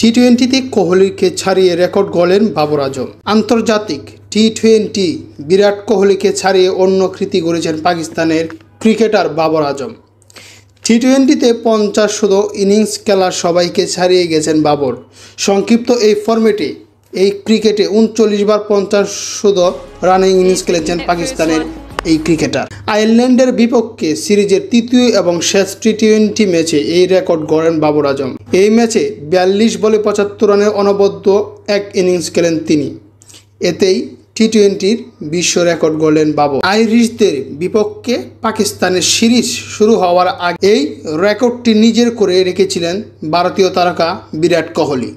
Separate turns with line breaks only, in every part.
টি-20তে কোহলিকে ছাড়িয়ে রেকর্ড গড়লেন বাবর আজম। আন্তর্জাতিক টি-20 বিরাট কোহলিকে ছাড়িয়ে অন্য কীর্তি গড়েছেন পাকিস্তানের ক্রিকেটার বাবর আজম। টি-20তে 50 ইনিংস খেলার সবাইকে ছাড়িয়ে গেছেন বাবর। সংক্ষিপ্ত এই ফরম্যাটে এই ক্রিকেটে 39 বার 50 রানিং ইনিংস খেলেছেন পাকিস্তানের এই ক্রিকেটার। আয়ারল্যান্ডের বিপক্ষে সিরিজের তৃতীয় এবং শেষ টি-20 ম্যাচে এই রেকর্ড গড়েন বাবর আজম। এই ম্যাচে 42 বলে 75 রানের অনবদ্য এক ইনিংস খেলেন তিনি। এতেই টি-20 বিশ্ব রেকর্ড গড়লেন বাবর। আইরিশদের বিপক্ষে পাকিস্তানের সিরিজ শুরু হওয়ার আগে এই রেকর্ডটি নিজের করে রেখেছিলেন ভারতীয় তারকা বিরাট কোহলি।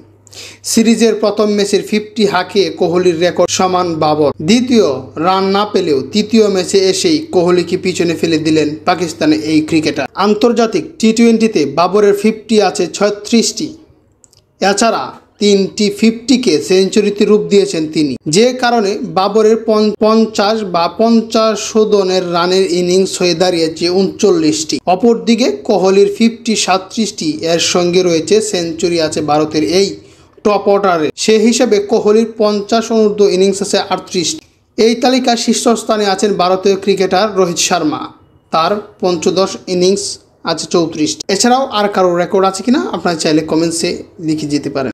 সিরিজের প্রথম ম্যাচের 50 হাঁকিয়ে কোহলির রেকর্ড সমান বাবর। দ্বিতীয় রান না পেলেও তৃতীয় ম্যাচে এসেই কোহলিকে পিছনে ফেলে দিলেন পাকিস্তানের এই ক্রিকেটার। আন্তর্জাতিক টি-20তে বাবরের 50 আছে 36টি। এছাড়া 3টি 50কে সেঞ্চুরিতে রূপ দিয়েছেন তিনি, যে কারণে বাবরের 50 বা 50 রানের ইনিংস হয়ে দাঁড়িয়েছে 39টি। অপরদিকে কোহলির 50 37টি, এর সঙ্গে রয়েছে সেঞ্চুরি আছে ভারতের এই টপ অর্ডারে। সে হিসেবে কোহলির 50 অনূর্ধ্ব ইনিংস আছে 38টি। এই তালিকায় শীর্ষস্থানে আছেন ভারতীয় ক্রিকেটার রোহিত শর্মা, তার 15 ইনিংস আছে 34টি। এছাড়াও আর কারো রেকর্ড আছে কিনা আপনারা চাইলে কমেন্টসে লিখে যেতে পারেন।